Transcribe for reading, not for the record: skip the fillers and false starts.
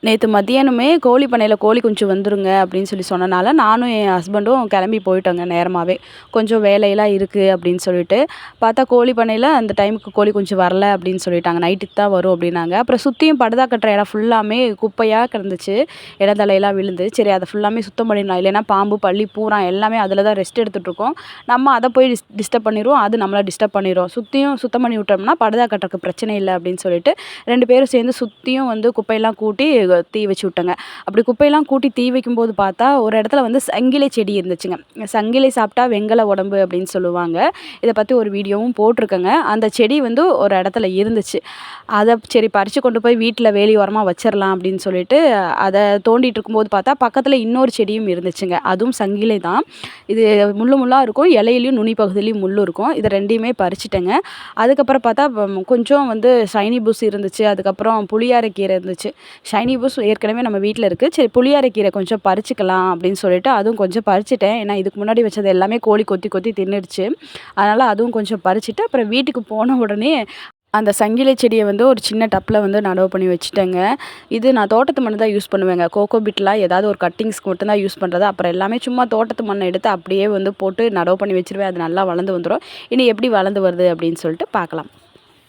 நேத்து மதியானமே கோழி பண்ணையில கோழி குஞ்சு வந்துருங்க அப்படின்னு சொன்னனால, நானும் என் ஹஸ்பண்டும் கிளம்பி போயிட்டோங்க நேரமாவே. கொஞ்சம் வேலையெல்லாம் இருக்கு அப்படின்னு சொல்லிட்டு. பார்த்தா கோழி பண்ணையில அந்த டைமுக்கு கோழி குஞ்சு வரல அப்படின்னு சொல்லிட்டாங்க. நைட்டுக்கு தான் வரும் அப்படின்னாங்க. அப்புறம் சுத்தியும் படுதா கட்டுற இடம் ஃபுல்லாமே குப்பையா கிடந்துச்சு. இலை விழுந்து. சரி அத ஃபுல்லாமே சுத்தம் பண்ணிடலாம். இல்லைன்னா பாம்பு, பல்லி, பூரான் எல்லாமே அதில தான் ரெஸ்ட் எடுத்துட்டுருக்கோம். நம்ம அத போய் டிஸ்டர்ப் பண்ணிருவோம். அது நம்மள டிஸ்டர்ப் பண்ணிரும். சுத்தியும் சுத்தம் பண்ணி விட்டோம்னா, படுதா கட்டுறதுக்கு பிரச்சனை இல்ல அப்படின்னு சொல்லிட்டு 2 பேரும் சேர்ந்து சுத்தியும் வந்து குப்பையெல்லாம் கூட்டி தீ வச்சு விட்டோங்க. அப்படி குப்பையெல்லாம் கூட்டி தீ வைக்கும்போது பார்த்தா, ஒரு இடத்துல வந்து சங்கிலி செடி இருந்துச்சுங்க. சங்கிலி சாப்பிட்டா வெண்கல உடம்பு அப்படின்னு சொல்லுவாங்க. இத பத்தி ஒரு வீடியோவும் போட்டிருக்கேங்க. அந்த செடி வந்து ஒரு இடத்துல இருந்துச்சு. அத சரி பறிச்சு கொண்டு போய் வீட்ல வேலி ஓரமா வச்சிரலாம் அப்படின்னு சொல்லிட்டு, அத தோண்டிட்டு இருக்கும்போது பார்த்தா, பக்கத்துல இன்னொரு செடியும் இருந்துச்சுங்க. அதுவும் சங்கிலி தான். இது முள்ளு முள்ளா இருக்கும். இலையிலயும் நுனி பகுதியிலயும் முள்ளு இருக்கும். இத 2யுமே பறிச்சுட்டேங்க. அதுக்கப்புறம் பார்த்தா, கொஞ்சம் வந்து ஷைனி பூஸ் இருந்துச்சு. அதுக்கப்புறம் புளியாரைக்கீரை இருந்துச்சு. ஷைனி பூஸ் ஏற்கனவே நம்ம வீட்ல இருக்கு. சரி புளியாரைக்கீரை கொஞ்சம் பறிச்சுக்கலாம் அப்படின்னு சொல்லிட்டு, அதுவும் கொஞ்சம் பறிச்சுட்டேன். ஏன்னா, இதுக்கு முன்னாடி வச்சது எல்லாமே கோழி கொத்தி கொத்தி தின்னுடுச்சு. அதனால அதுவும் கொஞ்சம் பறிச்சுட்டு, அப்புறம் வீட்டுக்கு போன உடனே அந்த சங்கிலி செடிய வந்து ஒரு சின்ன டப்ல வந்து நடவு பண்ணி வச்சுட்டேங்க. இது நான் தோட்டத்து மண்ணு தான் யூஸ் பண்ணுவேங்க. கோகோ பிட்லாம் ஏதாவது ஒரு கட்டிங்ஸ்க்கு மட்டும் தான் யூஸ் பண்றது. அப்புறம் எல்லாமே சும்மா தோட்டத்து மண்ண எடுத்து அப்படியே வந்து போட்டு நடவு பண்ணி வச்சுருவேன். அது நல்லா வளர்ந்து வந்துரும். இனி எப்படி வளர்ந்து வருது அப்படின்னு சொல்லிட்டு பார்க்கலாம்.